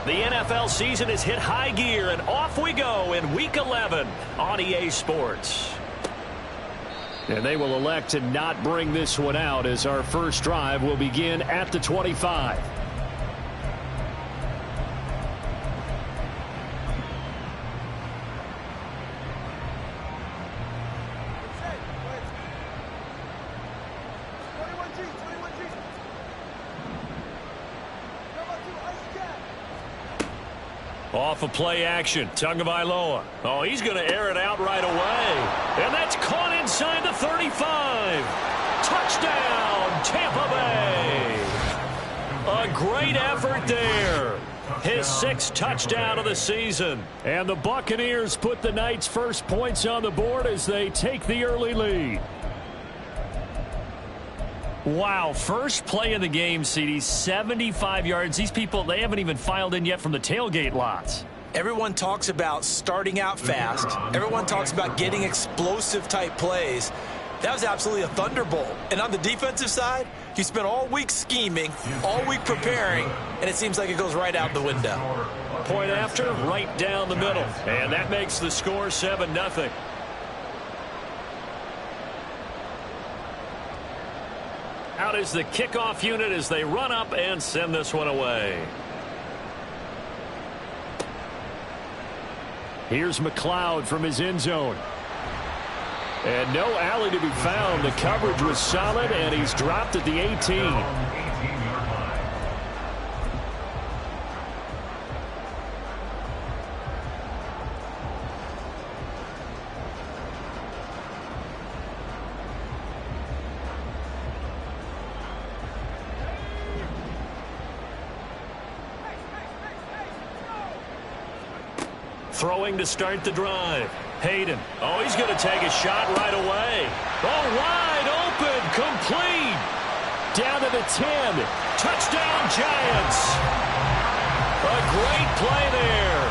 The NFL season has hit high gear, and off we go in Week 11 on EA Sports. And they will elect to not bring this one out as our first drive will begin at the 25. Off of play action, Tagovailoa. Oh, he's going to air it out right away. And that's caught inside the 35. Touchdown, Tampa Bay. A great effort there. His 6th touchdown of the season. And the Buccaneers put the Knights' first points on the board as they take the early lead. Wow, first play of the game, CD, 75 yards. These people, they haven't even filed in yet from the tailgate lots. Everyone talks about starting out fast. Everyone talks about getting explosive-type plays. That was absolutely a thunderbolt. And on the defensive side, you spent all week scheming, all week preparing, and it seems like it goes right out the window. Point after, right down the middle. And that makes the score 7-0. Out is the kickoff unit as they run up and send this one away. Here's McLeod from his end zone. And no alley to be found. The coverage was solid, and he's dropped at the 18. Throwing to start the drive. Hayden. Oh, he's going to take a shot right away. Oh, wide open. Complete. Down to the 10. Touchdown, Giants. A great play there.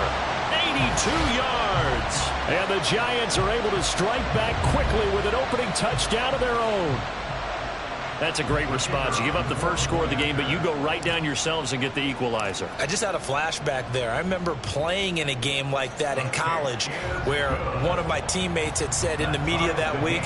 82 yards. And the Giants are able to strike back quickly with an opening touchdown of their own. That's a great response. You give up the first score of the game, but you go right down yourselves and get the equalizer. I just had a flashback there. I remember playing in a game like that in college where one of my teammates had said in the media that week,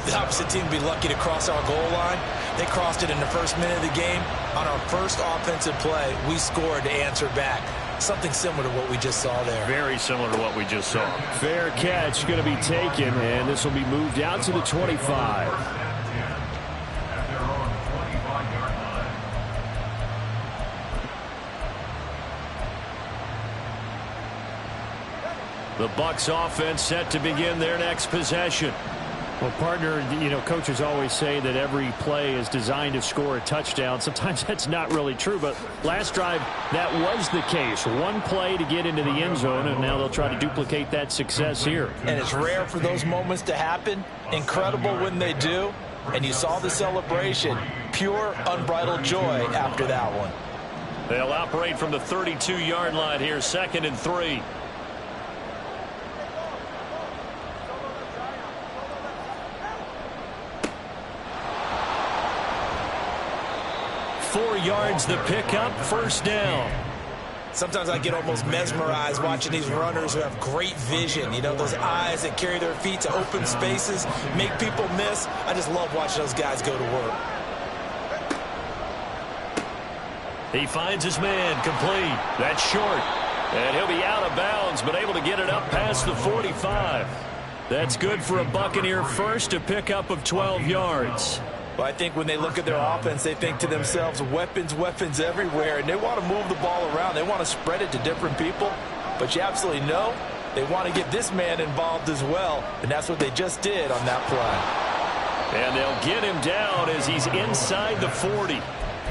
the opposite team would be lucky to cross our goal line. They crossed it in the first minute of the game. On our first offensive play, we scored to answer back. Something similar to what we just saw there. Very similar to what we just saw. Fair catch going to be taken, and this will be moved out to the 25. The Bucs offense set to begin their next possession. Well, partner, coaches always say that every play is designed to score a touchdown. Sometimes that's not really true, but last drive, that was the case. One play to get into the end zone, and now they'll try to duplicate that success here. And it's rare for those moments to happen. Incredible when they do. And you saw the celebration. Pure, unbridled joy after that one. They'll operate from the 32-yard line here, 2nd and 3. 4 yards the pickup, first down. Sometimes I get almost mesmerized watching these runners who have great vision. You know, those eyes that carry their feet to open spaces, make people miss. I just love watching those guys go to work. He finds his man, complete. That's short. And he'll be out of bounds, but able to get it up past the 45. That's good for a Buccaneer first, to pick up of 12 yards. Well, I think when they look at their offense, they think to themselves, weapons, weapons everywhere, and they want to move the ball around. They want to spread it to different people, but you absolutely know they want to get this man involved as well, and that's what they just did on that play. And they'll get him down as he's inside the 40.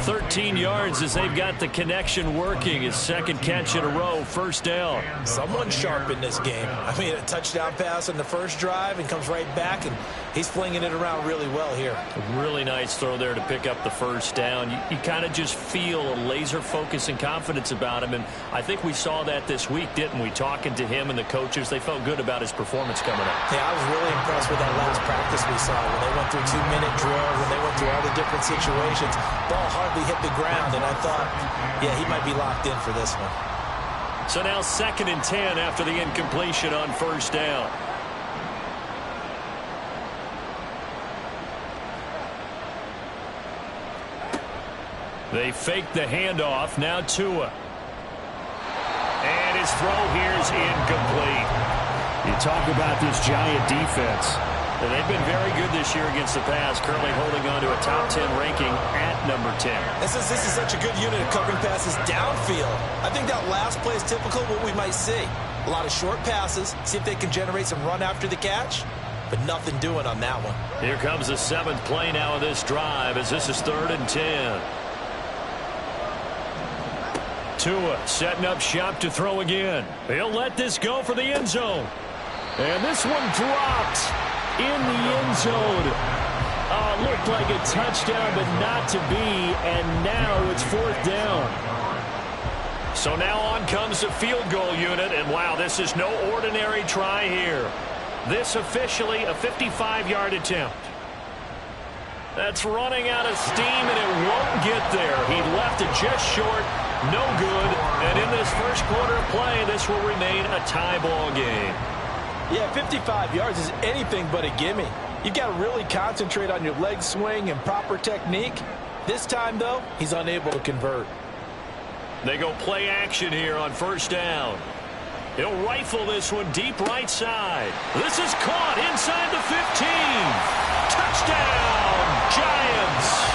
13 yards as they've got the connection working. His second catch in a row, first down. Someone sharp in this game. I mean, a touchdown pass on the first drive and comes right back, and he's flinging it around really well here. A really nice throw there to pick up the first down. You kind of just feel a laser focus and confidence about him, and I think we saw that this week, didn't we? Talking to him and the coaches, they felt good about his performance coming up. Yeah, I was really impressed with that last practice we saw when they went through 2-minute drills, when they went through all the different situations. Ball hardly hit the ground, and I thought, yeah, he might be locked in for this one. So now 2nd and 10 after the incompletion on 1st down. They fake the handoff. Now Tua. And his throw here is incomplete. You talk about this Giant defense. They've been very good this year against the pass, currently holding on to a top 10 ranking at number 10. This is such a good unit of covering passes downfield. I think that last play is typical of what we might see. A lot of short passes, see if they can generate some run after the catch, but nothing doing on that one. Here comes the 7th play now of this drive as this is 3rd and 10. Tua setting up shop to throw again. He'll let this go for the end zone. And this one dropped in the end zone. Looked like a touchdown, but not to be. And now it's 4th down. So now on comes the field goal unit. And wow, this is no ordinary try here. This officially a 55-yard attempt. That's running out of steam, and it won't get there. He left it just short. No good. And in this first quarter of play, this will remain a tie ball game. Yeah, 55 yards is anything but a gimme. You've got to really concentrate on your leg swing and proper technique. This time, though, he's unable to convert. They go play action here on 1st down. He'll rifle this one deep right side. This is caught inside the 15. Touchdown, Giants.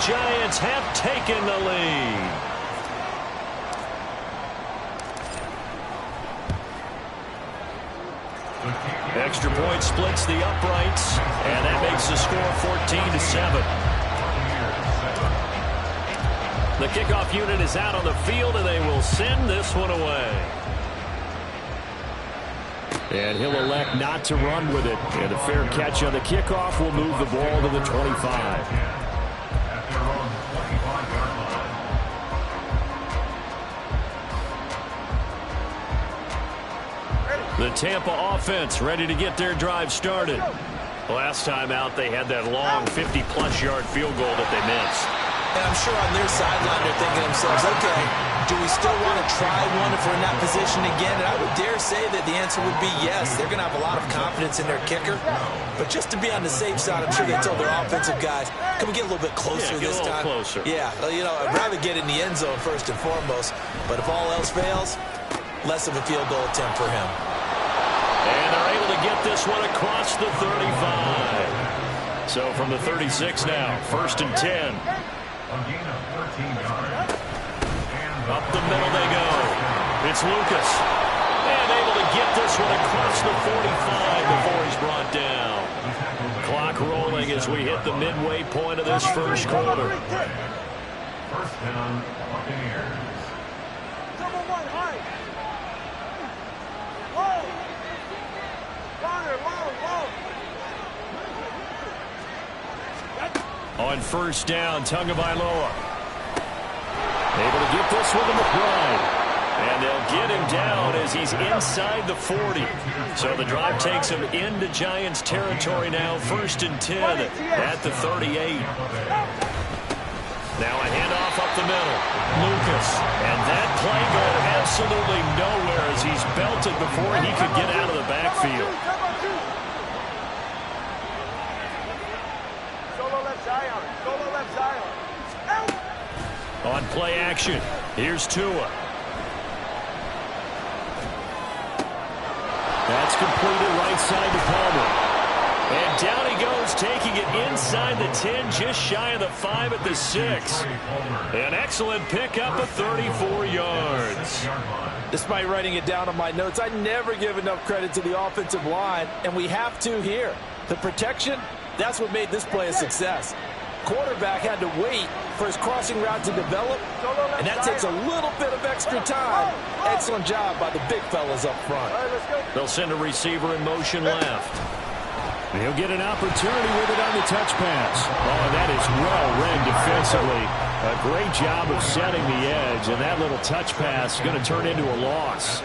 Giants have taken the lead. Extra point splits the uprights, and that makes the score 14-7. The kickoff unit is out on the field, and they will send this one away. And he'll elect not to run with it. And a fair catch on the kickoff will move the ball to the 25. The Tampa offense ready to get their drive started. Last time out, they had that long 50-plus yard field goal that they missed. And I'm sure on their sideline they're thinking to themselves, okay, do we still want to try one if we're in that position again? And I would dare say that the answer would be yes. They're going to have a lot of confidence in their kicker. But just to be on the safe side, I'm sure they told their offensive guys, can we get a little bit closer this time? Closer. Yeah, you know, I'd rather get in the end zone first and foremost. But if all else fails, less of a field goal attempt for him. And they're able to get this one across the 35. So from the 36 now, 1st and 10. Up the middle they go. It's Lucas. And able to get this one across the 45 before he's brought down. Clock rolling as we hit the midway point of this first quarter. 1st down, Buccaneers. Number 1, high. Low. On 1st down, Tagovailoa. Able to get this one to McBride. And they'll get him down as he's inside the 40. So the drive takes him into Giants territory now. 1st and 10 at the 38. Now a handoff up the middle. Lucas. And that play going absolutely nowhere as he's belted before he could get out of the backfield. On play action, here's Tua. That's completed right side to Palmer. And down he goes, taking it inside the 10, just shy of the 5 at the 6. An excellent pickup of 34 yards. Despite writing it down on my notes, I never give enough credit to the offensive line, and we have to here. The protection, that's what made this play a success. Quarterback had to wait for his crossing route to develop, and that takes a little bit of extra time. Excellent job by the big fellas up front. They'll send a receiver in motion left. And he'll get an opportunity with it on the touch pass. Oh, and that is well read defensively. A great job of setting the edge, and that little touch pass is going to turn into a loss.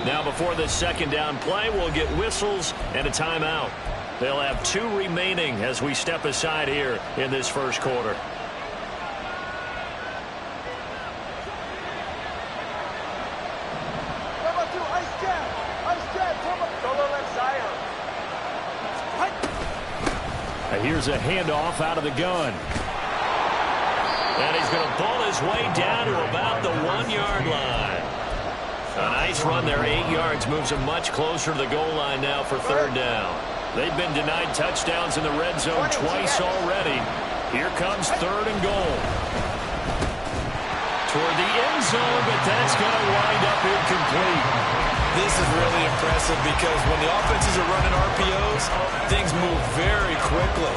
Now before this second down play, we'll get whistles and a timeout. They'll have 2 remaining as we step aside here in this first quarter. Here's a handoff out of the gun. And he's going to pull his way down to about the 1-yard line. A nice run there, 8 yards, moves him much closer to the goal line now for third down. They've been denied touchdowns in the red zone twice already. Here comes third and goal. Toward the end zone, but that's going to wind up incomplete. This is really impressive because when the offenses are running RPOs, things move very quickly.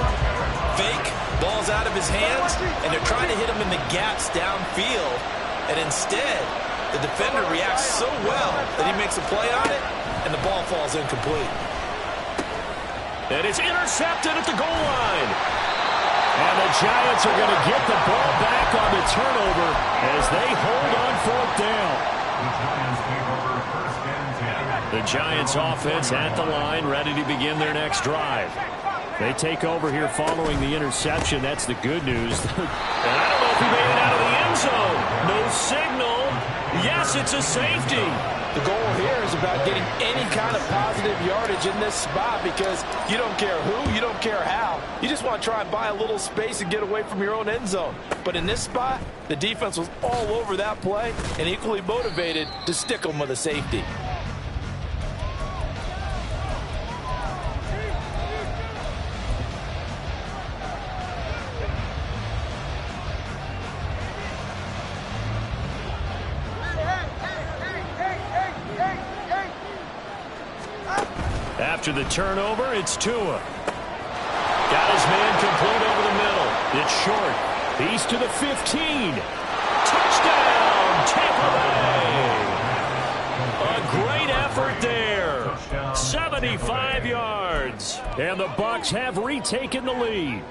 Fake, ball's out of his hands, and they're trying to hit him in the gaps downfield. And instead, the defender reacts so well that he makes a play on it, and the ball falls incomplete. And it's intercepted at the goal line. And the Giants are going to get the ball back on the turnover as they hold on fourth down. The Giants offense at the line, ready to begin their next drive. They take over here following the interception. That's the good news. And I don't know if he made it out of the end zone. No signal. Yes, it's a safety. The goal here is about getting any kind of positive yardage in this spot because you don't care who, you don't care how. You just want to try and buy a little space and get away from your own end zone. But in this spot, the defense was all over that play and equally motivated to stick them with a safety. After the turnover, it's Tua. Got his man complete over the middle. It's short. He's to the 15. Touchdown, Tampa Bay. A great effort there. 75 yards. And the Bucs have retaken the lead.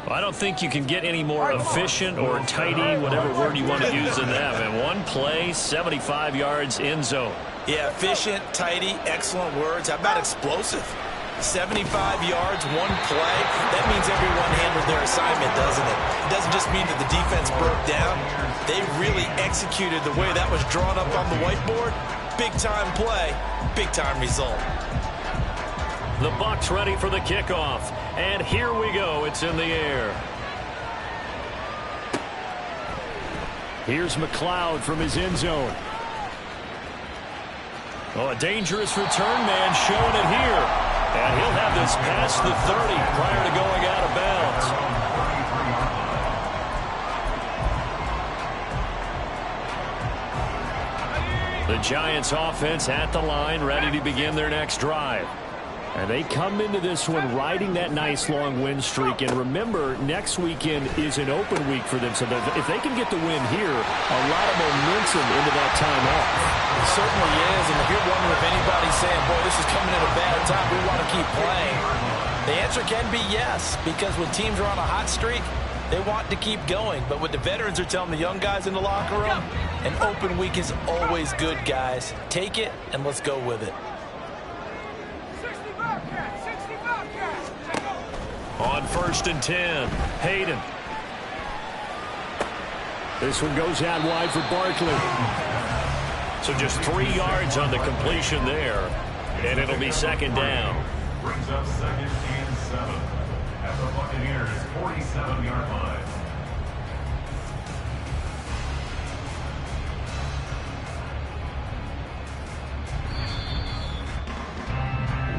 I don't think you can get any more efficient or tidy, whatever word you want to use in that. And one play, 75 yards in zone. Yeah, efficient, tidy, excellent words. How about explosive? 75 yards, one play. That means everyone handled their assignment, doesn't it? It doesn't just mean that the defense broke down. They really executed the way that was drawn up on the whiteboard. Big-time play, big-time result. The Bucs ready for the kickoff. And here we go. It's in the air. Here's McLeod from his end zone. Oh, a dangerous return man showing it here. And he'll have this past the 30 prior to going out of bounds. The Giants offense at the line, ready to begin their next drive. And they come into this one riding that nice long win streak. And remember, next weekend is an open week for them. So if they can get the win here, a lot of momentum into that time off. It certainly is. And if you're wondering if anybody's saying, boy, this is coming at a bad time, we want to keep playing, the answer can be yes. Because when teams are on a hot streak, they want to keep going. But what the veterans are telling the young guys in the locker room, an open week is always good, guys. Take it and let's go with it. On 1st and 10, Hayden. This one goes out wide for Barkley. So just 3 yards on the completion there. And it'll be second down. Brings up 2nd and 7 at the Buccaneers' 47-yard line.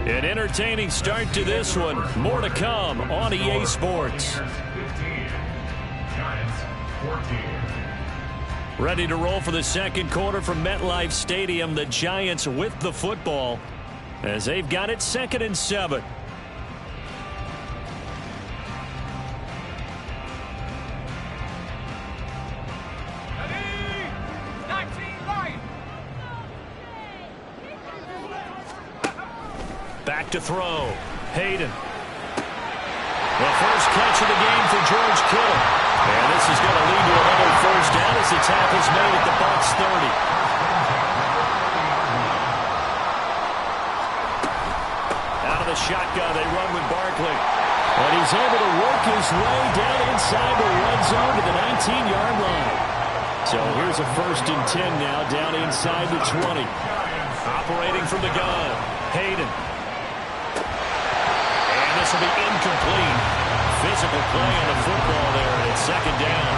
An entertaining start to this one. More to come on EA Sports. 15, Giants 14. Ready to roll for the second quarter from MetLife Stadium. The Giants with the football as they've got it 2nd and 7. back to throw. Hayden. The first catch of the game for George Kittle. And this is going to lead to another first down as the tackle's made at the Bucs 30. Out of the shotgun, they run with Barkley. And he's able to work his way down inside the red zone to the 19-yard line. So here's a 1st and 10 now, down inside the 20. Operating from the gun, Hayden. And this will be incomplete. Physical play on the football there, and it's 2nd down.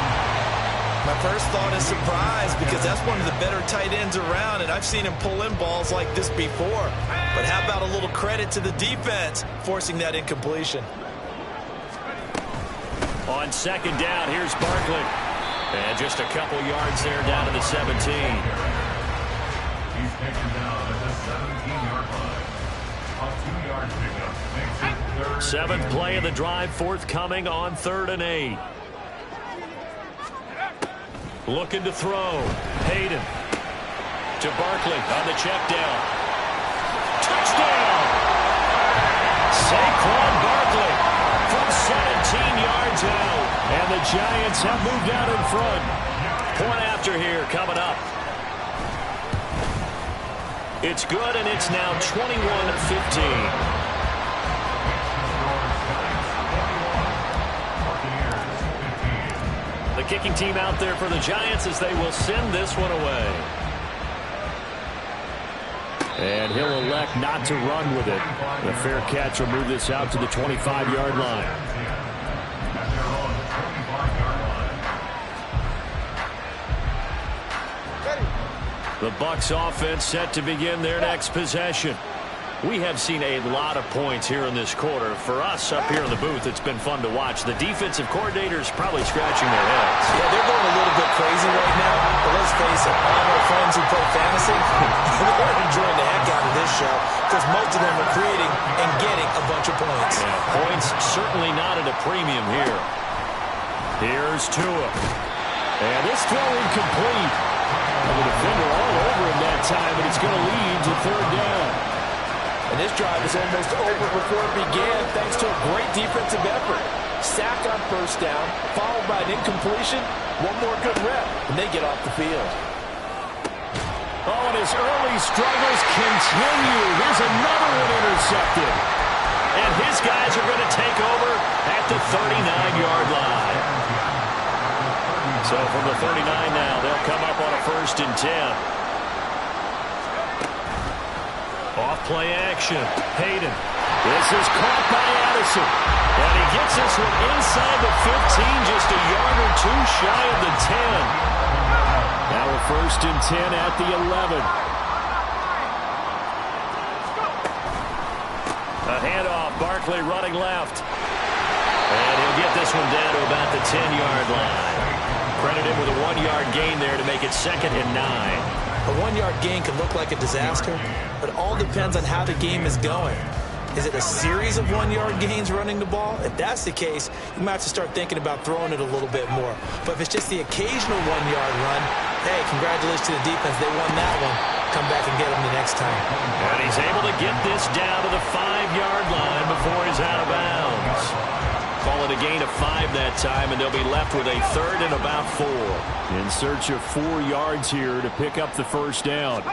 My first thought is surprise, because that's one of the better tight ends around, and I've seen him pull in balls like this before. But how about a little credit to the defense forcing that incompletion? On 2nd down, here's Barkley. And just a couple yards there down to the 17. He's taken down at the 17-yard line. A 2-yard pickup makes it 3rd. 7th play of the drive, forthcoming on 3rd and 8. Looking to throw. Hayden to Barkley on the check down. Touchdown! Saquon Barkley from 17 yards out. And the Giants have moved out in front. Point after here coming up. It's good, and it's now 21-15. The kicking team out there for the Giants as they will send this one away. And he'll elect not to run with it. The fair catch will move this out to the 25-yard line. The Bucs offense set to begin their next possession. We have seen a lot of points here in this quarter. For us up here in the booth, it's been fun to watch. The defensive coordinators probably scratching their heads. Yeah, they're going a little bit crazy right now. But let's face it, all our friends who play fantasy, they're enjoying the heck out of this show because most of them are creating and getting a bunch of points. Yeah, points certainly not at a premium here. Here's Tua. And this throw incomplete. The defender all over him that time, but it's going to lead to 3rd down. And this drive is almost over before it began thanks to a great defensive effort. Sack on 1st down, followed by an incompletion. One more good rep, and they get off the field. Oh, and his early struggles continue. Here's another one intercepted. And his guys are going to take over at the 39-yard line. So from the 39 now, they'll come up on a 1st and 10. Off play action. Hayden. This is caught by Addison. And he gets this one inside the 15, just a yard or two shy of the 10. Now a 1st and 10 at the 11. A handoff. Barkley running left. And he'll get this one down to about the 10-yard line. Credited with a 1-yard gain there to make it 2nd and 9. A 1-yard gain can look like a disaster, but it all depends on how the game is going. Is it a series of 1-yard gains running the ball? If that's the case, you might have to start thinking about throwing it a little bit more. But if it's just the occasional 1-yard run, hey, congratulations to the defense. They won that one. Come back and get them the next time. And he's able to get this down to the 5-yard line before he's out of bounds. Call it a gain of 5 that time, and they'll be left with a 3rd and about 4. In search of 4 yards here to pick up the 1st down. And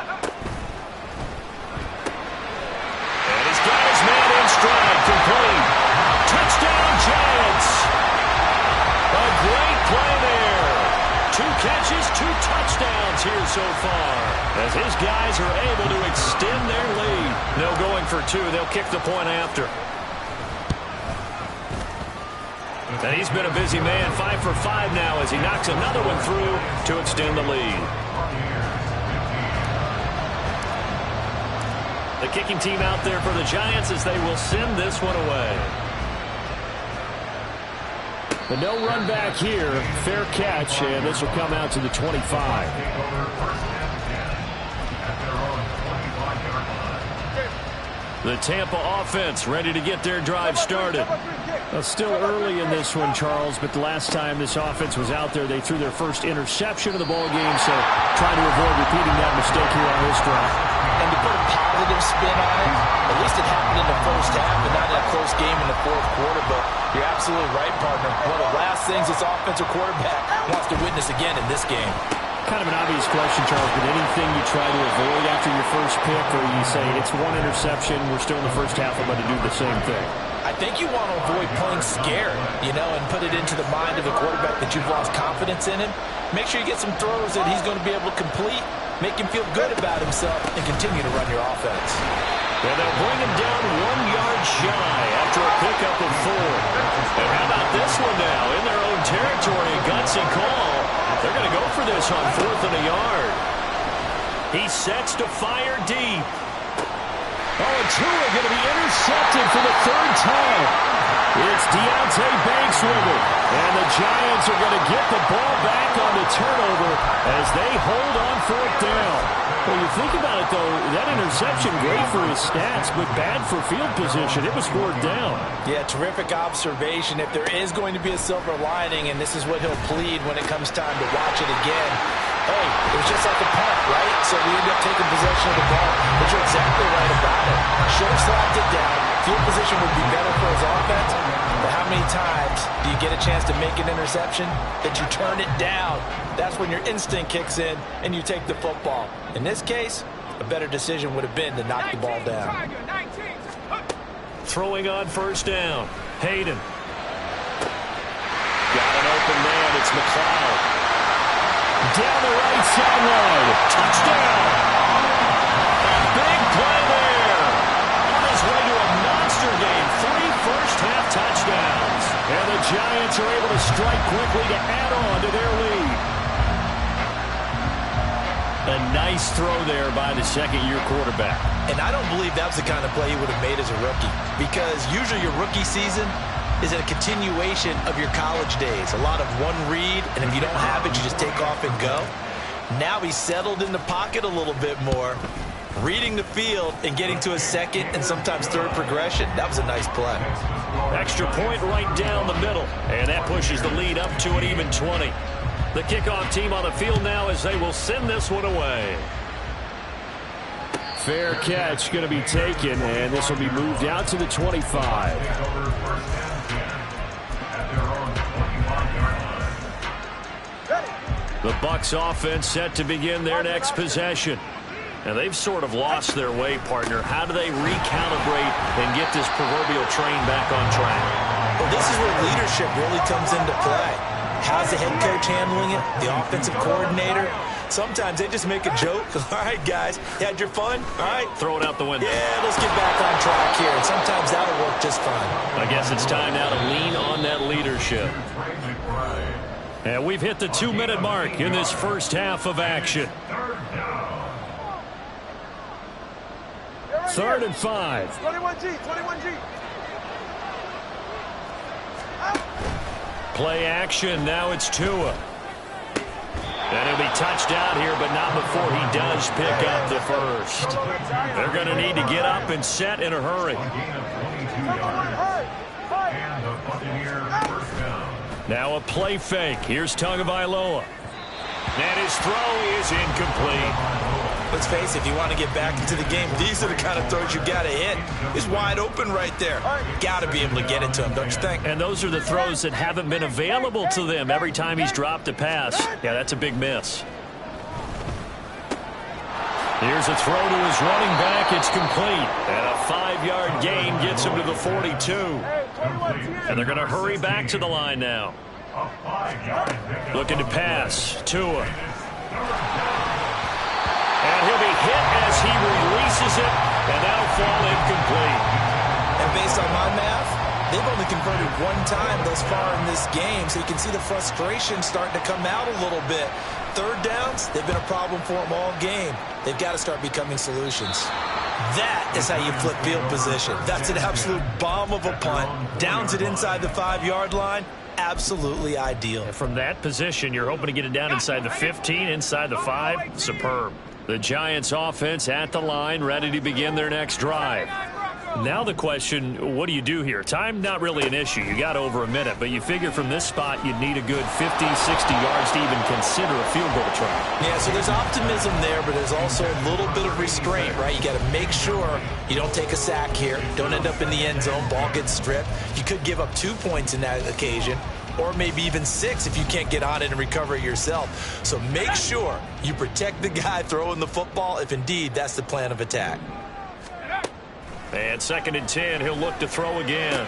he's got his man in stride, complete. Touchdown, Giants! A great play there. 2 catches, 2 touchdowns here so far, as his guys are able to extend their lead. No going for 2. They'll kick the point after. And he's been a busy man, 5 for 5 now as he knocks another one through to extend the lead. The kicking team out there for the Giants as they will send this one away. But no run back here. Fair catch, and this will come out to the 25. The Tampa offense ready to get their drive started. Well, still early in this one, Charles, but the last time this offense was out there, they threw their first interception of the ball game, so trying to avoid repeating that mistake here on this drive. And to put a positive spin on it. At least it happened in the first half and not in a close game in the fourth quarter. But you're absolutely right, partner. One of the last things this offensive quarterback wants to witness again in this game. Kind of an obvious question, Charles, but anything you try to avoid after your first pick, or you say it's one interception, we're still in the first half, I'm going to do the same thing? I think you want to avoid playing scared, and put it into the mind of the quarterback that you've lost confidence in him. Make sure you get some throws that he's going to be able to complete, make him feel good about himself, and continue to run your offense. And they'll bring him down 1 yard shy after a pickup of 4. And how about this one now? In their own territory, a gutsy call. They're going to go for this on 4th and a yard. He sets to fire deep. Oh, and Tua going to be intercepted for the 3rd time. It's Deontay Banks with it. And the Giants are going to get the ball back on the turnover as they hold on 4th down. Well, you think about it, though, that interception, great for his stats, but bad for field position. It was 4th down. Yeah, terrific observation. If there is going to be a silver lining, and this is what he'll plead when it comes time to watch it again, hey, it was just like a punt, right? So we end up taking possession of the ball. But you're exactly right about it. Should have slapped it down. Field position would be better for his offense. But how many times do you get a chance to make an interception that you turn it down? That's when your instinct kicks in and you take the football. In this case, a better decision would have been to knock the ball down. Throwing on 1st down. Hayden. Got an open man. It's McLeod. Down the right sideline. Touchdown. A big play there. On his way to a monster game. 3 first-half touchdowns. And the Giants are able to strike quickly to add on to their lead. A nice throw there by the 2nd-year quarterback. And I don't believe that's the kind of play he would have made as a rookie. Because usually your rookie season is a continuation of your college days. A lot of one read, and if you don't have it, you just take off and go. Now he's settled in the pocket a little bit more, reading the field and getting to a 2nd and sometimes 3rd progression. That was a nice play. Extra point right down the middle. And that pushes the lead up to an even 20. The kickoff team on the field now as they will send this one away. Fair catch going to be taken, and this will be moved out to the 25. The Bucs offense set to begin their next possession. Now, they've sort of lost their way, partner. How do they recalibrate and get this proverbial train back on track? Well, this is where leadership really comes into play. How's the head coach handling it? The offensive coordinator? Sometimes they just make a joke. All right, guys, you had your fun? All right. Throw it out the window. Yeah, let's get back on track here. And sometimes that'll work just fine. I guess it's time now to lean on that leadership. And we've hit the 2-minute mark in this first half of action. 3rd and 5. 21G. Play action. Now it's Tua. And he'll be touched out here, but not before he does pick up the first. They're going to need to get up and set in a hurry. Now a play fake. Here's Tagovailoa. And his throw is incomplete. Let's face it, if you want to get back into the game, these are the kind of throws you got to hit. He's wide open right there. Got to be able to get it to him, don't you think? And those are the throws that haven't been available to them every time he's dropped a pass. Yeah, that's a big miss. Here's a throw to his running back. It's complete. And a 5-yard gain gets him to the 42. And they're going to hurry back to the line now. Looking to pass. Tua. And he'll be hit as he releases it, and that'll fall incomplete. And based on my math, they've only converted 1 time thus far in this game, so you can see the frustration starting to come out a little bit. 3rd downs, they've been a problem for them all game. They've got to start becoming solutions. That is how you flip field position. That's an absolute bomb of a punt. Downs it inside the 5-yard line. Absolutely ideal. And from that position, you're hoping to get it down inside the 15, inside the 5. Superb. The Giants offense at the line, ready to begin their next drive. Now the question, what do you do here? Time not really an issue. You got over a minute, but you figure from this spot you'd need a good 50, 60 yards to even consider a field goal try. Yeah, so there's optimism there, but there's also a little bit of restraint, right? You got to make sure you don't take a sack here, don't end up in the end zone, ball gets stripped. You could give up 2 points in that occasion, or maybe even 6 if you can't get on it and recover it yourself. So make sure you protect the guy throwing the football if indeed that's the plan of attack. And 2nd and 10, he'll look to throw again.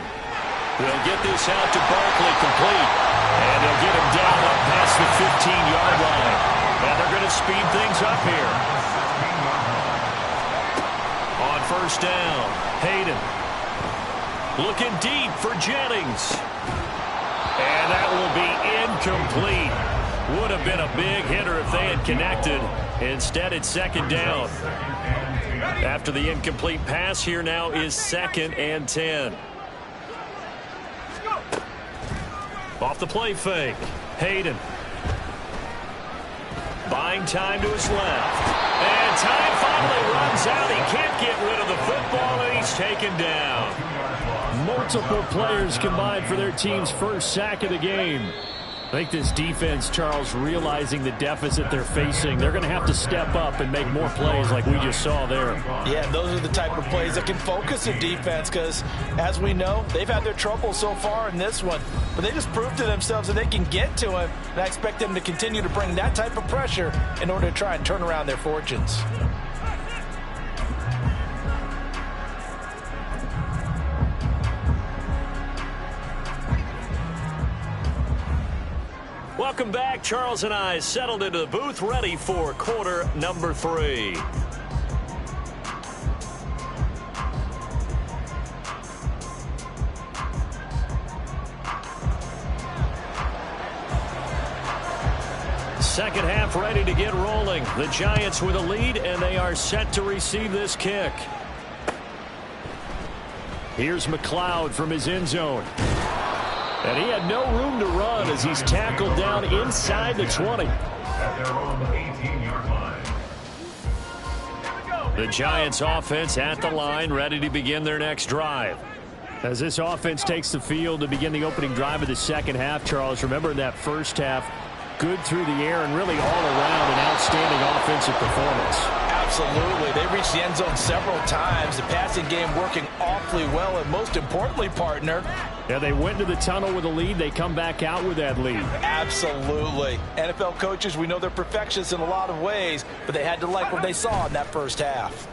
They'll get this out to Barkley, complete. And they'll get him down up past the 15-yard line. And they're going to speed things up here. On 1st down, Hayden. Looking deep for Jennings. And that will be incomplete. Would have been a big hitter if they had connected. Instead, it's 2nd down. After the incomplete pass, here now is 2nd and 10. Off the play fake. Hayden. Buying time to his left. And time finally runs out. He can't get rid of the football, and he's taken down. Multiple players combined for their team's first sack of the game. I think this defense, Charles, realizing the deficit they're facing, they're going to have to step up and make more plays like we just saw there. Yeah, and those are the type of plays that can focus a defense because, as we know, they've had their trouble so far in this one. But they just proved to themselves that they can get to him, and I expect them to continue to bring that type of pressure in order to try and turn around their fortunes. Welcome back. Charles and I settled into the booth, ready for quarter number 3. Second half ready to get rolling. The Giants with a lead, and they are set to receive this kick. Here's McLeod from his end zone. And he had no room to run as he's tackled down inside the 20. At their own 18-yard line. The Giants offense at the line, ready to begin their next drive. As this offense takes the field to begin the opening drive of the second half, Charles, remember in that first half, good through the air and really all around an outstanding offensive performance. Absolutely. They reached the end zone several times. The passing game working awfully well, and most importantly, partner, yeah, they went to the tunnel with a lead. They come back out with that lead. Absolutely. NFL coaches, we know they're perfectionists in a lot of ways, but they had to like what they saw in that first half.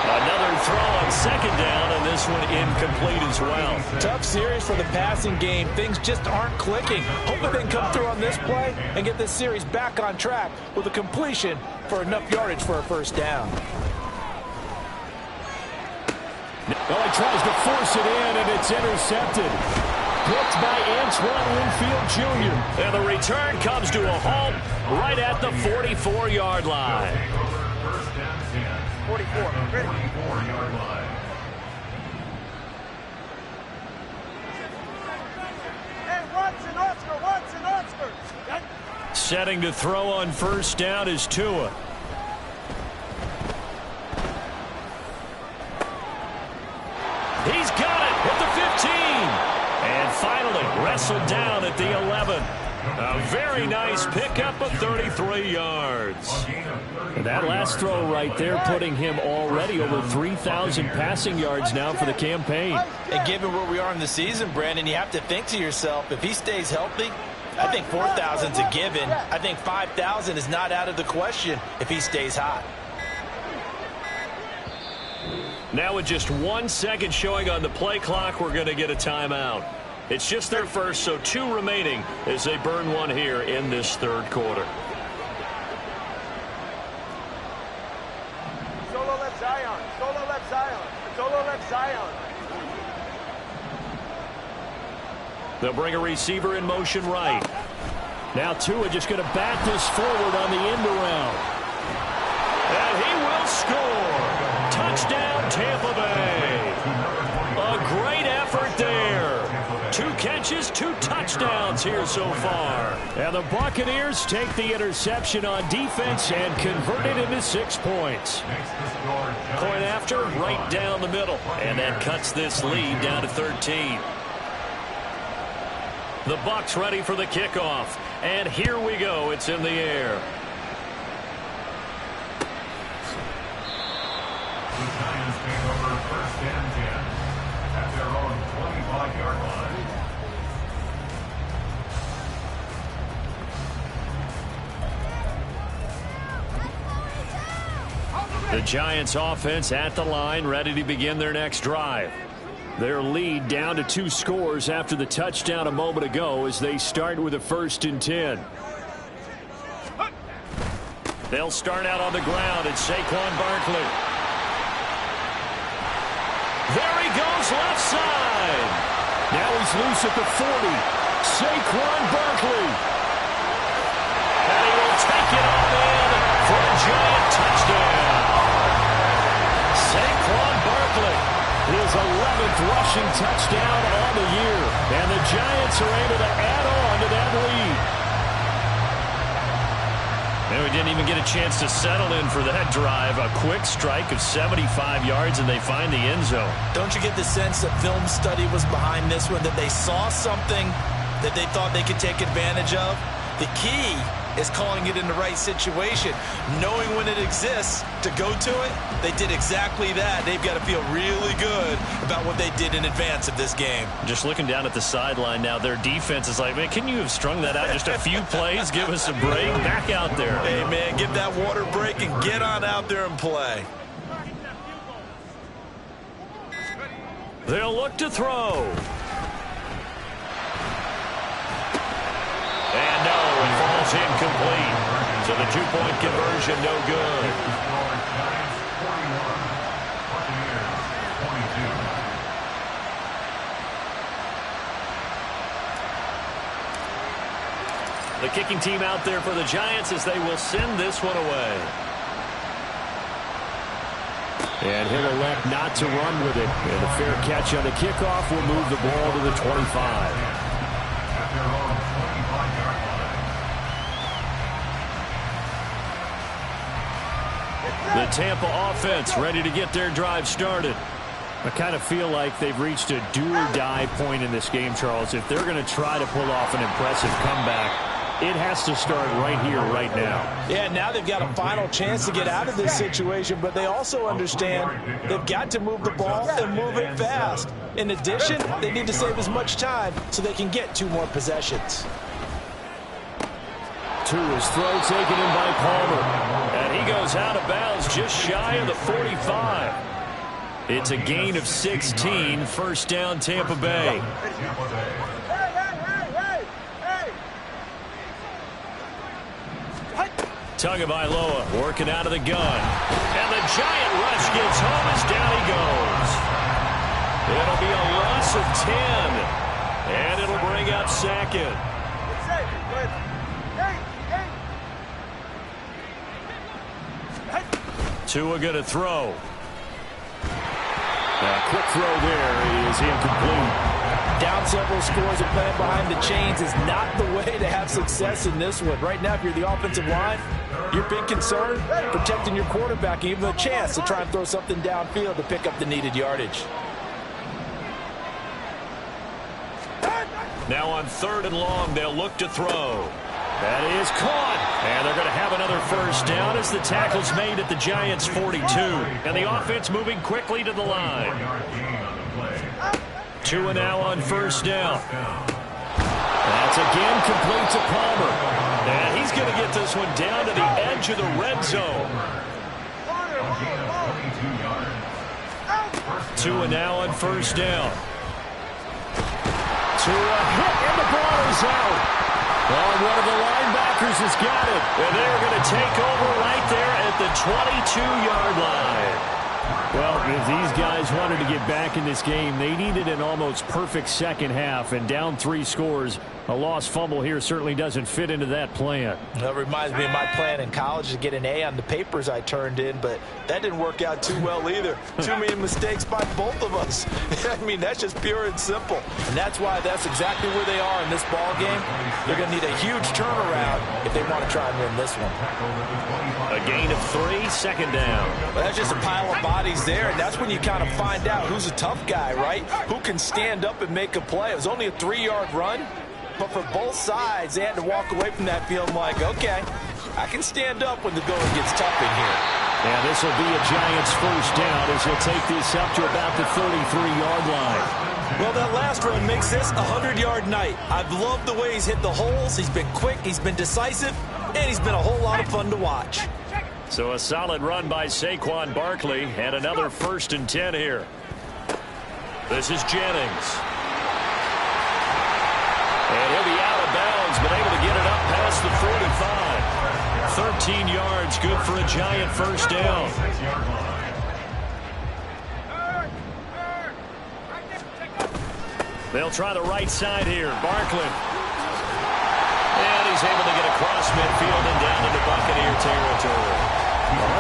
Another throw on 2nd down, and this one incomplete as well. Tough series for the passing game. Things just aren't clicking. Hopefully they can come through on this play and get this series back on track with a completion for enough yardage for a first down. Well, he tries to force it in, and it's intercepted. Picked by Antoine Winfield Jr. And the return comes to a halt right at the 44-yard line. 44. Ready. 44-yard line. Hey, Watson, Oscar. Setting to throw on 1st down is Tua. He's got it at the 15. And finally wrestled down at the 11. A very nice pickup of 33 yards. And that last throw right there putting him already over 3,000 passing yards now for the campaign. And given where we are in the season, Brandon, you have to think to yourself, if he stays healthy, I think 4,000's a given. I think 5,000 is not out of the question if he stays hot. Now with just 1 second showing on the play clock, we're going to get a timeout. It's just their first, so 2 remaining as they burn one here in this 3rd quarter. Solo left Zion. Solo left Zion. Solo left Zion. They'll bring a receiver in motion right. Now Tua just going to bat this forward on the end around. And he will score. Touchdown, Tampa Bay. A great effort there. 2 catches, 2 touchdowns here so far. And the Buccaneers take the interception on defense and convert it into 6 points. Point after, right down the middle. And that cuts this lead down to 13. The Bucs ready for the kickoff. And here we go. It's in the air. The Giants take over first and 10 at their own 25-yard line. The Giants offense at the line, ready to begin their next drive. Their lead down to 2 scores after the touchdown a moment ago as they start with a 1st and 10. They'll start out on the ground. It's Saquon Barkley. There he goes, left side. Now he's loose at the 40. Saquon Barkley. And he will take it on in for a giant touchdown. Saquon Barkley. His 11th rushing touchdown on the year. And the Giants are able to add on to that lead. And we didn't even get a chance to settle in for that drive. A quick strike of 75 yards, and they find the end zone. Don't you get the sense that film study was behind this one, that they saw something that they thought they could take advantage of? The key is calling it in the right situation, knowing when it exists to go to it. They did exactly that. They've got to feel really good about what they did in advance of this game. Just looking down at the sideline now, their defense is like, man, can you have strung that out just a few plays? Give us a break. Back out there. Hey, man, give that water break and get on out there and play. They'll look to throw. And no, it falls incomplete. So the 2-point conversion, no good. The kicking team out there for the Giants as they will send this one away. And he'll elect not to run with it. And a fair catch on the kickoff will move the ball to the 25. The Tampa offense ready to get their drive started. I kind of feel like they've reached a do-or-die point in this game, Charles. If they're going to try to pull off an impressive comeback, it has to start right here, right now. Yeah, now they've got a final chance to get out of this situation, but they also understand they've got to move the ball and move it fast. In addition, they need to save as much time so they can get 2 more possessions. To his throw, taken in by Palmer. And he goes out of bounds just shy of the 45. It's a gain of 16, 1st down Tampa Bay. Tagovailoa working out of the gun. And the giant rush gets home as down he goes. It'll be a loss of 10. And it'll bring up 2nd. Tua going to throw. A quick throw there is incomplete. Down several scores and playing behind the chains is not the way to have success in this one. Right now, if you're the offensive line, your big concern, protecting your quarterback and give him a chance to try and throw something downfield to pick up the needed yardage. Now on 3rd and long, they'll look to throw. That is caught. And they're going to have another 1st down as the tackle's made at the Giants' 42. And the offense moving quickly to the line. Tua now on 1st down. That's again complete to Palmer. And he's going to get this one down to the edge of the red zone. Tua now on 1st down. Tua hit and the ball is out. Oh, one of the linebackers has got it. And they're going to take over right there at the 22-yard line. Well, if these guys wanted to get back in this game, they needed an almost perfect second half, and down 3 scores. A lost fumble here certainly doesn't fit into that plan. That reminds me of my plan in college to get an A on the papers I turned in, but that didn't work out too well either. Too many mistakes by both of us. I mean, that's just pure and simple. And that's why that's exactly where they are in this ball game. They're going to need a huge turnaround if they want to try and win this one. A gain of 3, second down. Well, that's just a pile of bodies there, and that's when you kind of find out who's a tough guy, right? Who can stand up and make a play. It was only a 3-yard run. But for both sides, they had to walk away from that feeling like, okay, I can stand up when the going gets tough in here. And this will be a Giants first down as he'll take this up to about the 33-yard line. Well, that last run makes this a 100-yard night. I've loved the way he's hit the holes. He's been quick, he's been decisive, and he's been a whole lot of fun to watch. So a solid run by Saquon Barkley, and another 1st and 10 here. This is Jennings. And he'll be out of bounds, but able to get it up past the 45. 13 yards, good for a Giant first down. They'll try the right side here. Barkley. And he's able to get across midfield and down into Buccaneer territory.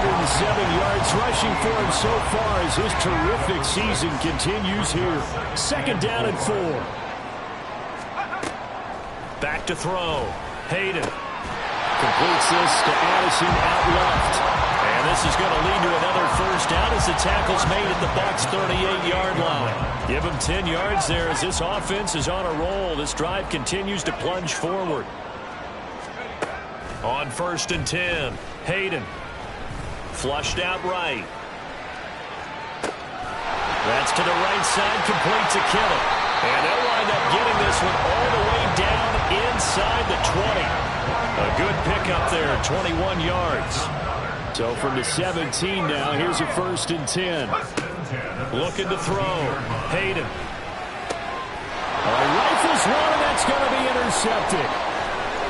107 yards rushing for him so far as his terrific season continues here. 2nd down and 4. Back to throw. Hayden. Completes this to Addison out left. And this is going to lead to another first down as the tackle's made at the Bucs 38-yard line. Give him 10 yards there as this offense is on a roll. This drive continues to plunge forward. On 1st and 10, Hayden. Flushed out right. That's to the right side, complete to Kittle. And they'll wind up getting this one all the way down inside the 20. A good pickup there, 21 yards. So from the 17 now, here's a 1st and 10. Looking to throw. Hayden. Rifles one, and that's going to be intercepted.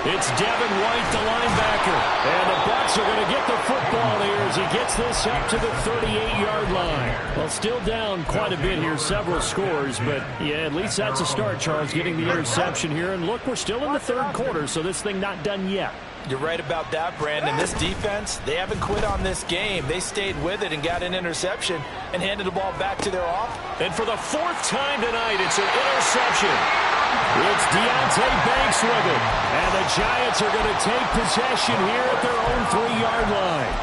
It's Devin White, the linebacker. And the Bucs are going to get the football here as he gets this up to the 38-yard line. Well, still down quite a bit here, several scores. But, yeah, at least that's a start, Charles, getting the interception here. And, look, we're still in the 3rd quarter, so this thing not done yet. You're right about that, Brandon. This defense, they haven't quit on this game. They stayed with it and got an interception and handed the ball back to their off. And for the 4th time tonight, it's an interception. It's Deontay Banks with it. And the Giants are going to take possession here at their own 3-yard line.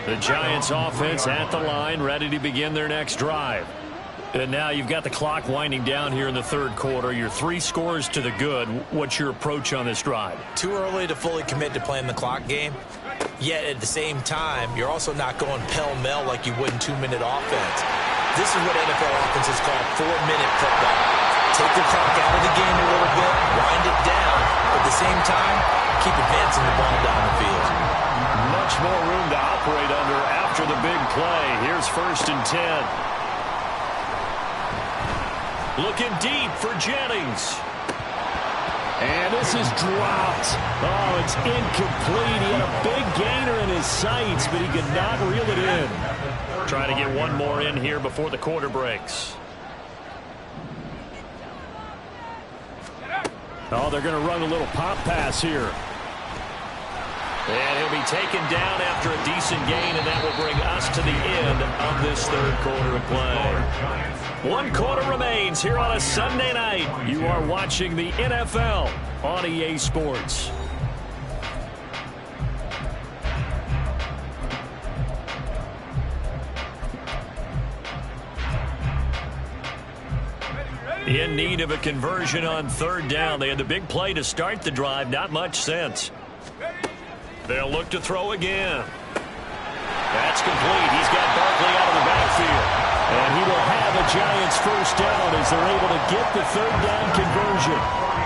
The Giants offense at the line, ready to begin their next drive. And now you've got the clock winding down here in the 3rd quarter. You're 3 scores to the good. What's your approach on this drive? Too early to fully commit to playing the clock game. Yet at the same time, you're also not going pell-mell like you would in 2-minute offense. This is what NFL offenses call 4-minute football. Take the clock out of the game a little bit, wind it down, but at the same time, keep advancing the ball down the field. Much more room to operate under after the big play. Here's 1st and 10. Looking deep for Jennings. And this is dropped. Oh, it's incomplete. He had a big gainer in his sights, but he could not reel it in. Trying to get one more in here before the quarter breaks. Oh, they're going to run a little pop pass here. And he'll be taken down after a decent gain, and that will bring us to the end of this 3rd quarter of play. 1 quarter remains here on a Sunday night. You are watching the NFL on EA Sports. In need of a conversion on 3rd down. They had the big play to start the drive. Not much sense. They'll look to throw again. That's complete. He's got Barkley out of the backfield. And he will have a Giants first down as they're able to get the 3rd down conversion.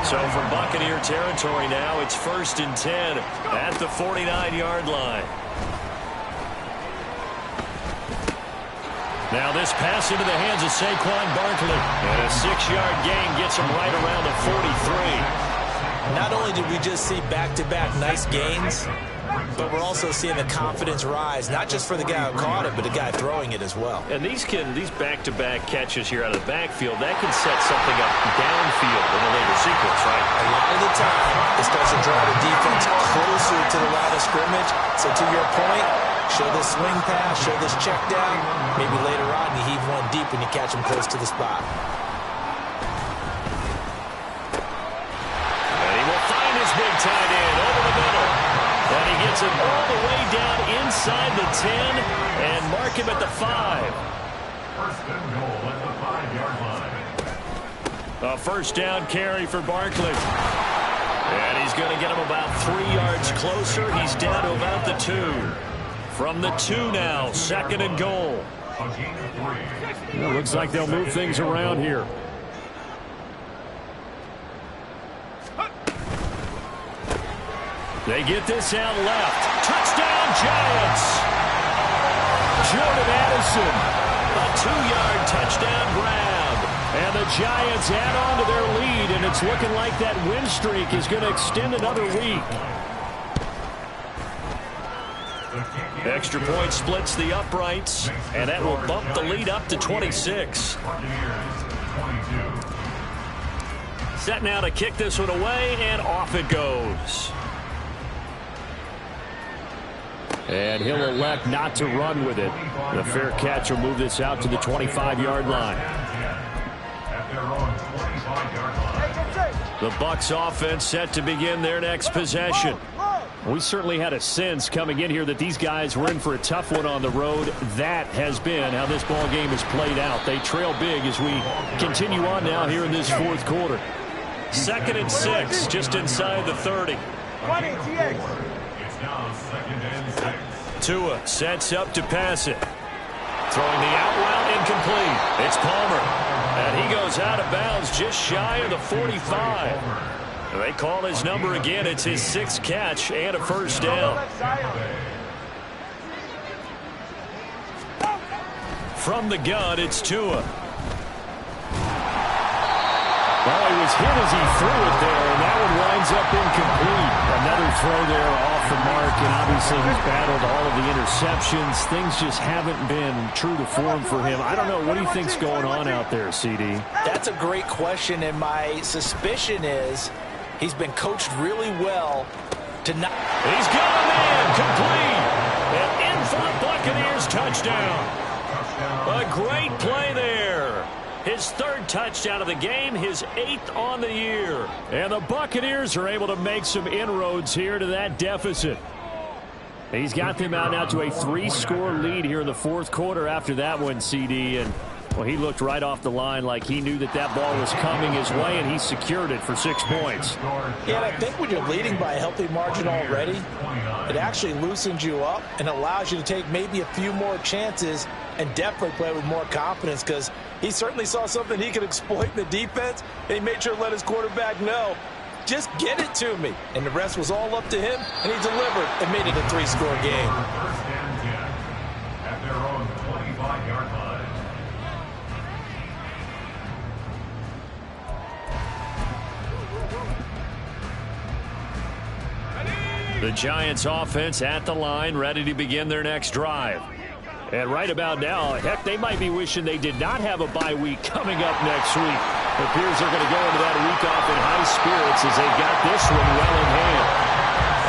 So from Buccaneer territory now, it's 1st and 10 at the 49-yard line. Now this pass into the hands of Saquon Barkley. And a 6-yard gain gets him right around the 43. Not only did we just see back-to-back nice gains, but we're also seeing the confidence rise, not just for the guy who caught it, but the guy throwing it as well. And these back-to-back catches here out of the backfield, that can set something up downfield in a later sequence, right? A lot of the time, it starts to draw the defense closer to the line of scrimmage. So to your point, show this swing pass, show this check down. Maybe later on you heave one deep when you catch him close to the spot. And he will find his big tight end over the middle. And he gets it all the way down inside the 10 and mark him at the 5. First and goal at the 5-yard line. A first down carry for Barkley. And he's going to get him about 3 yards closer. He's down to about the 2. From the 2 now, second and goal. Well, looks like they'll move things around here. They get this out left. Touchdown, Giants! Jordan Addison, a 2-yard touchdown grab. And the Giants add on to their lead, and it's looking like that win streak is going to extend another week. Extra point splits the uprights, and that will bump the lead up to 26. Set now to kick this one away, and off it goes. And he'll elect not to run with it. The fair catch will move this out to the 25-yard line. The Bucs offense set to begin their next possession. We certainly had a sense coming in here that these guys were in for a tough one on the road. That has been how this ball game has played out. They trail big as we continue on now here in this fourth quarter. 2nd and 6, just inside the 30. Tua sets up to pass it. Throwing the out route incomplete. It's Palmer. And he goes out of bounds just shy of the 45. They call his number again. It's his 6th catch and a first down. From the gun, it's Tua. Well, he was hit as he threw it there, and that one winds up incomplete. Another throw there off the mark, and obviously he's battled all of the interceptions. Things just haven't been true to form for him. I don't know. What do you think's going on out there, CD? That's a great question, and my suspicion is he's been coached really well to not. He's got a man complete. And in for the Buccaneers touchdown. A great play there. His 3rd touchdown of the game, his 8th on the year. And the Buccaneers are able to make some inroads here to that deficit. He's got them out now to a 3-score lead here in the fourth quarter after that one, CD. And, well, he looked right off the line like he knew that that ball was coming his way, and he secured it for 6 points. Yeah, and I think when you're leading by a healthy margin already, it actually loosens you up and allows you to take maybe a few more chances and definitely play with more confidence, because he certainly saw something he could exploit in the defense, and he made sure to let his quarterback know, just get it to me. And the rest was all up to him, and he delivered and made it a 3-score game. First and 10 at their own 25-yard line. The Giants offense at the line, ready to begin their next drive. And right about now, heck, they might be wishing they did not have a bye week coming up next week. It appears they're going to go into that week off in high spirits as they've got this one well in hand.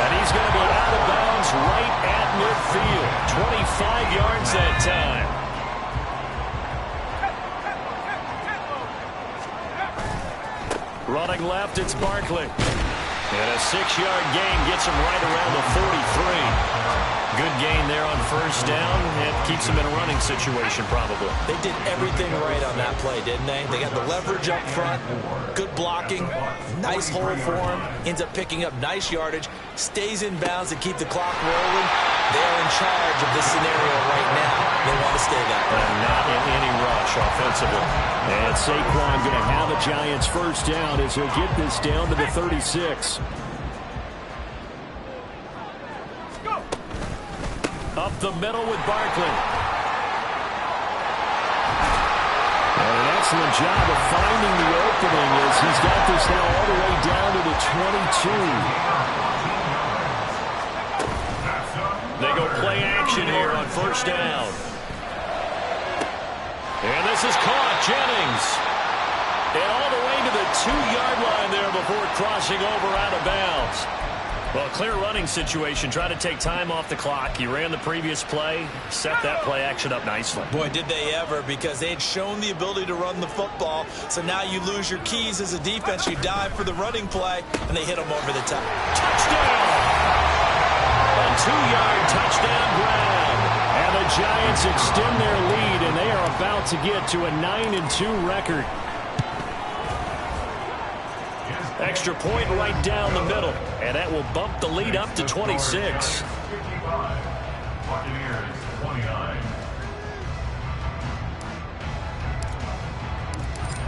And he's going to be out of bounds right at midfield. 25 yards that time. Running left, it's Barkley. And a 6-yard gain gets him right around the 43. Good gain there on first down. It keeps him in a running situation, probably. They did everything right on that play, didn't they? They got the leverage up front, good blocking, nice hole for him, ends up picking up nice yardage, stays in bounds to keep the clock rolling. They're in charge of this scenario right now. They want to stay that way. Not in any rush offensively. And Saquon going to have a Giants first down as he'll get this down to the 36. Up the middle with Barkley. And that's excellent job of finding the opening as he's got this now all the way down to the 22. They go play action here on first down. And this is caught. Jennings. And all the way to the 2-yard line there before crossing over out of bounds. Well, clear running situation. Try to take time off the clock. He ran the previous play, set that play action up nicely. Boy, did they ever, because they had shown the ability to run the football. So now you lose your keys as a defense. You dive for the running play, and they hit them over the top. Touchdown! A 2-yard touchdown grab. And the Giants extend their lead, and they are about to get to a 9-2 record. Extra point right down the middle, and that will bump the lead up to 26.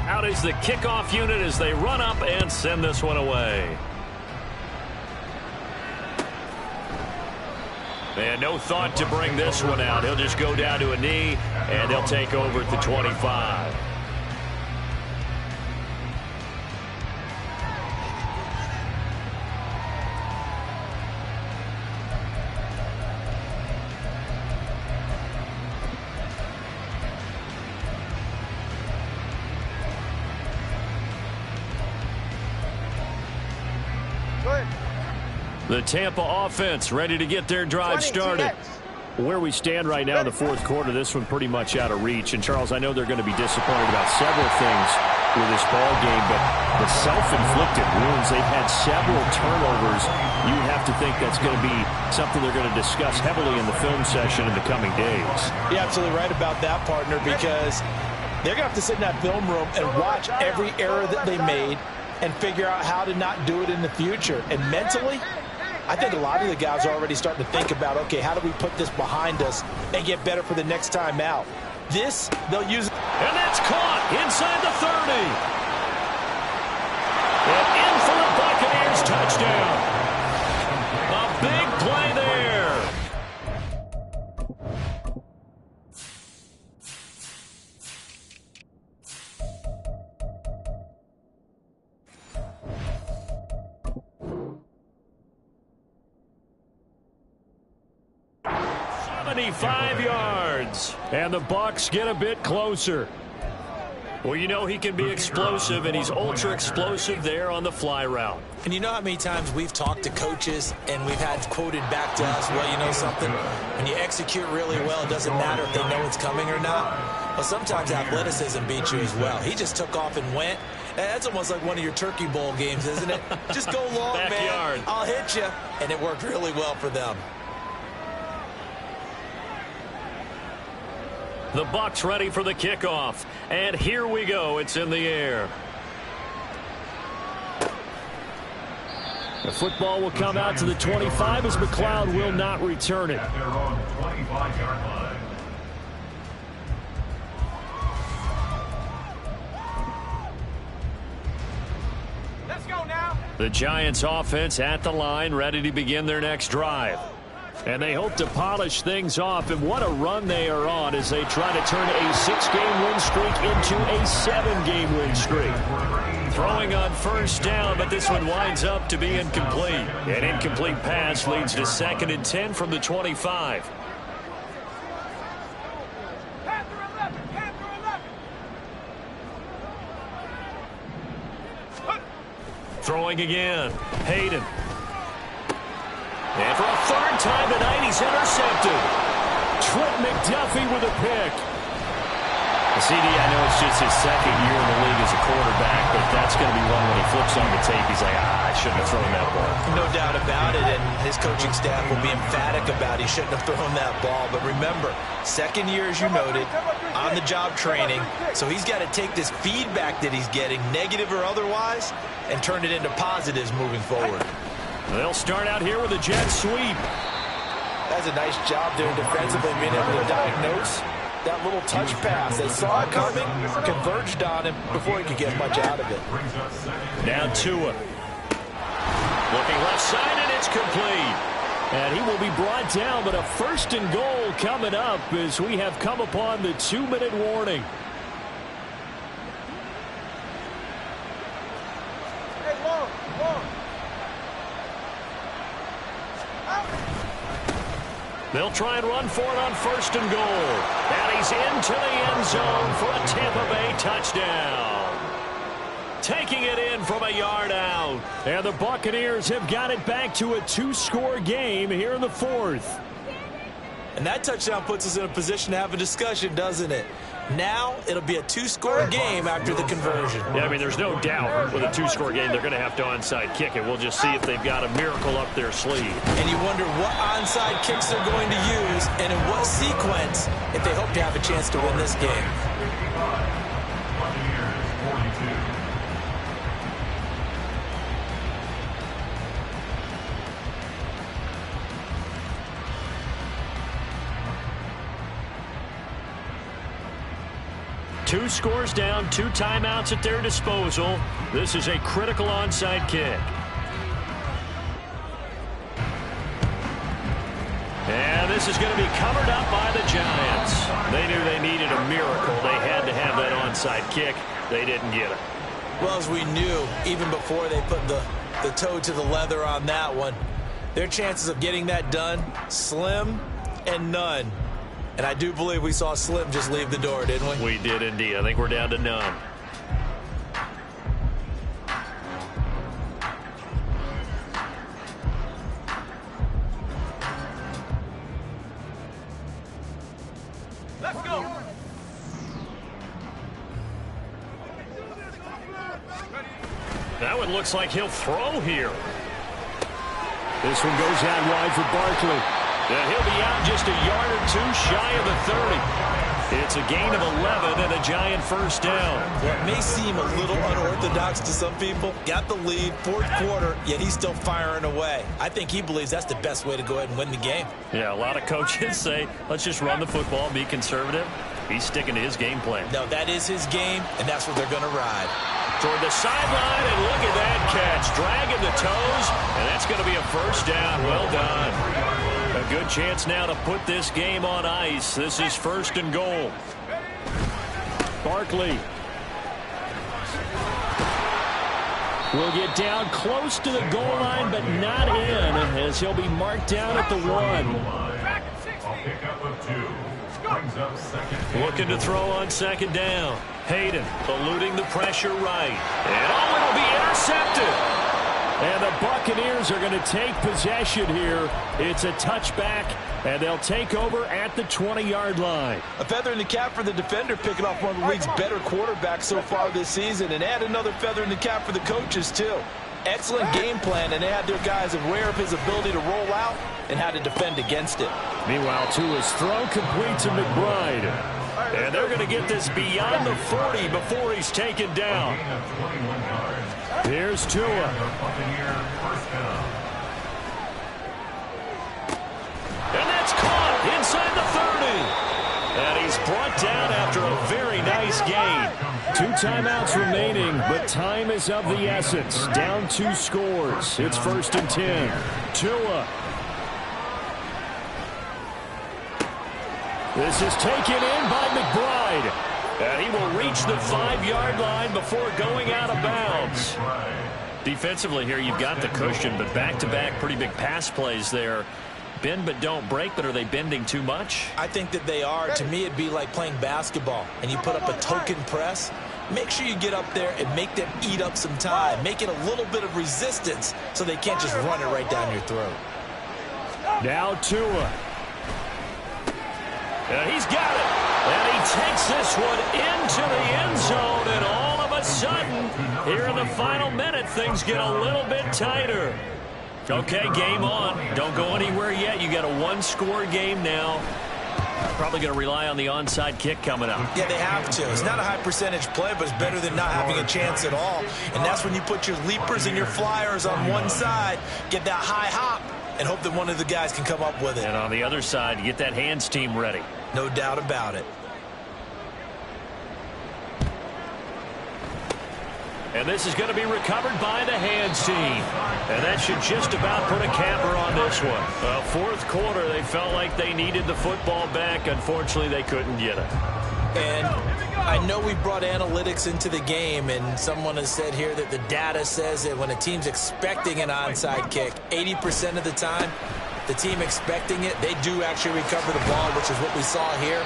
Out is the kickoff unit as they run up and send this one away. And no thought to bring this one out. He'll just go down to a knee, and they'll take over at the 25. The Tampa offense ready to get their drive started. Where we stand right now in the fourth quarter, this one pretty much out of reach. And, Charles, I know they're going to be disappointed about several things with this ball game, but the self-inflicted wounds, they've had several turnovers. You have to think that's going to be something they're going to discuss heavily in the film session in the coming days. You're absolutely right about that, partner, because they're going to have to sit in that film room and watch every error that they made and figure out how to not do it in the future. And mentally, I think a lot of the guys are already starting to think about, okay, how do we put this behind us and get better for the next time out? This, they'll use. And that's caught inside the 30. And in for the Buccaneers touchdown. A big play there. .75 yards. And the Bucs get a bit closer. Well, you know he can be explosive, and he's ultra explosive there on the fly route. And you know how many times we've talked to coaches and we've had quoted back to us, well, you know something, when you execute really well, it doesn't matter if they know it's coming or not. Well, sometimes athleticism beats you as well. He just took off and went. That's almost like one of your Turkey Bowl games, isn't it? Just go long, Backyard. man. I'll hit you. And it worked really well for them. The Bucs ready for the kickoff. And here we go. It's in the air. The football will come out to the 25 as McLeod will not return it. At their own 25-yard line. Let's go now. The Giants offense at the line, ready to begin their next drive. And they hope to polish things off, and what a run they are on as they try to turn a 6-game win streak into a 7-game win streak. Throwing on first down, but this one winds up to be incomplete. An incomplete pass leads to 2nd and 10 from the 25. Throwing again. Hayden. And for a third time tonight, he's intercepted. Trent McDuffie with a pick. CD, I know it's just his second year in the league as a quarterback, but that's going to be one when he flips on the tape. He's like, I shouldn't have thrown that ball. No doubt about it, and his coaching staff will be emphatic about he shouldn't have thrown that ball. But remember, second year, as you noted, on-the-job training, so he's got to take this feedback that he's getting, negative or otherwise, and turn it into positives moving forward. They'll start out here with a jet sweep. That's a nice job there defensively, being able to diagnose that little touch pass. They saw it coming, converged on him before he could get much out of it. Now Tua. Looking left side, and it's complete. And he will be brought down, but a 1st and goal coming up as we have come upon the 2-minute warning. They'll try and run for it on 1st and goal. And he's into the end zone for a Tampa Bay touchdown. Taking it in from a yard out. And the Buccaneers have got it back to a 2-score game here in the 4th. And that touchdown puts us in a position to have a discussion, doesn't it? Now it'll be a 2-score game after the conversion. Yeah, I mean, there's no doubt with a 2-score game they're going to have to onside kick it. We'll just see if they've got a miracle up their sleeve. And you wonder what onside kicks they're going to use and in what sequence if they hope to have a chance to win this game. Two scores down, 2 timeouts at their disposal. This is a critical onside kick. And this is going to be covered up by the Giants. They knew they needed a miracle. They had to have that onside kick. They didn't get it. Well, as we knew, even before they put the toe to the leather on that one, their chances of getting that done, slim and none. And I do believe we saw Slim just leave the door, didn't we? We did indeed. I think we're down to none. Let's go. That one looks like he'll throw here. This one goes out wide for Barkley. And he'll be out just a yard or 2 shy of the 30. It's a gain of 11 and a Giant first down. Well, it may seem a little unorthodox to some people. Got the lead, 4th quarter, yet he's still firing away. I think he believes that's the best way to go ahead and win the game. Yeah, a lot of coaches say, let's just run the football and be conservative. He's sticking to his game plan. No, that is his game, and that's what they're going to ride. Toward the sideline, and look at that catch. Dragging the toes, and that's going to be a first down. Well done. A good chance now to put this game on ice. This is 1st and goal. Barkley will get down close to the goal line, but not in, as he'll be marked down at the 1. I'll pick up of 2. Brings up 2nd. Looking to throw on 2nd down. Hayden eluding the pressure right. And it'll be intercepted. And the Buccaneers are going to take possession here. It's a touchback, and they'll take over at the 20-yard line. A feather in the cap for the defender, picking off one of the league's better quarterbacks so far this season, and add another feather in the cap for the coaches, too. Excellent game plan, and they had their guys aware of his ability to roll out and how to defend against it. Meanwhile, Tua's throw complete to McBride. And they're going to get this beyond the 40 before he's taken down. Here's Tua. And that's caught inside the 30. And he's brought down after a very nice gain. 2 timeouts remaining, but time is of the essence. Down 2 scores. It's 1st and 10. Tua. This is taken in by McBride. And he will reach the 5-yard line before going out of bounds. Defensively here, you've got the cushion, but back-to-back pretty big pass plays there. Bend but don't break, but are they bending too much? I think that they are. To me, it'd be like playing basketball, and you put up a token press. Make sure you get up there and make them eat up some time. Make it a little bit of resistance so they can't just run it right down your throat. Now Tua. And he's got it. And he takes this one into the end zone, and all of a sudden, here in the final minute, things get a little bit tighter. Okay, game on. Don't go anywhere yet. You got a 1-score game now. Probably going to rely on the onside kick coming up. Yeah, they have to. It's not a high percentage play, but it's better than not having a chance at all. And that's when you put your leapers and your flyers on one side, get that high hop, and hope that one of the guys can come up with it. And on the other side, get that hands team ready. No doubt about it. And this is going to be recovered by the hands team. And that should just about put a capper on this one. Well, 4th quarter, they felt like they needed the football back. Unfortunately, they couldn't get it. And I know we brought analytics into the game, and someone has said here that the data says that when a team's expecting an onside kick, 80% of the time, the team expecting it, they do actually recover the ball, which is what we saw here.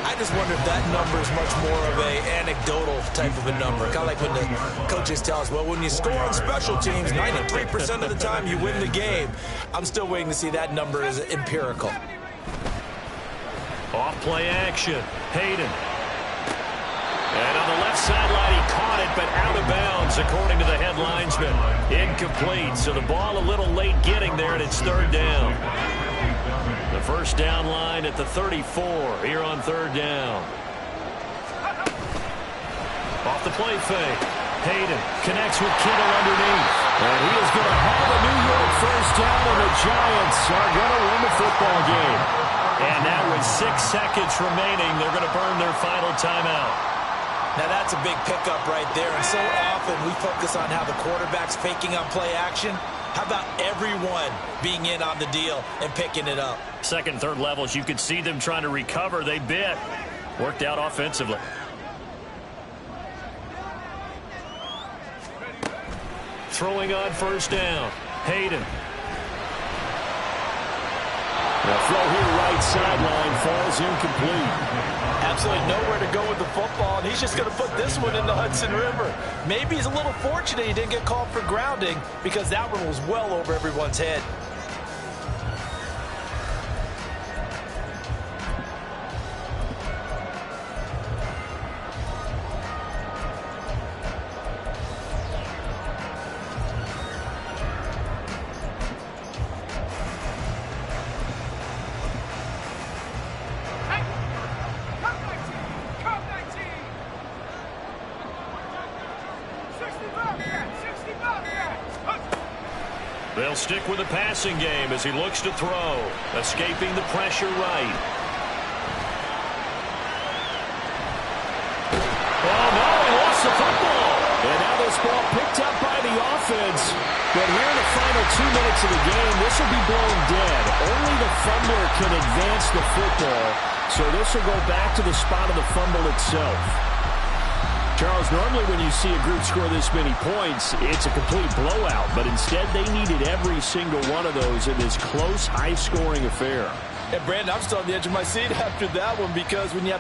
I just wonder if that number is much more of a anecdotal type of a number. Kind of like when the coaches tell us, well, when you score on special teams, 93% of the time you win the game. I'm still waiting to see that number as empirical. Off play action. Hayden. And on the left sideline, he caught it, but out of bounds, according to the head linesman. Incomplete, so the ball a little late getting there, and it's third down. The first down line at the 34 here on third down. Off the play fake. Hayden connects with Kittle underneath. And he is going to have a New York first down, and the Giants are going to win the football game. And now with 6 seconds remaining, they're going to burn their final timeout. Now that's a big pickup right there, and so often we focus on how the quarterback's faking on play action. How about everyone being in on the deal and picking it up? Second, third levels, you could see them trying to recover. They bit. Worked out offensively. Throwing on first down. Hayden. The throw here right sideline falls incomplete. Absolutely nowhere to go with the football, and he's just going to put this one in the Hudson River. Maybe he's a little fortunate he didn't get called for grounding because that one was well over everyone's head. They'll stick with the passing game as he looks to throw. Escaping the pressure right. Oh, no, he lost the football. And now this ball picked up by the offense. But here in the final 2 minutes of the game, this will be blown dead. Only the fumbler can advance the football. So this will go back to the spot of the fumble itself. Charles, normally when you see a group score this many points, it's a complete blowout. But instead, they needed every single one of those in this close, high-scoring affair. And, Brandon, I'm still on the edge of my seat after that one because when you have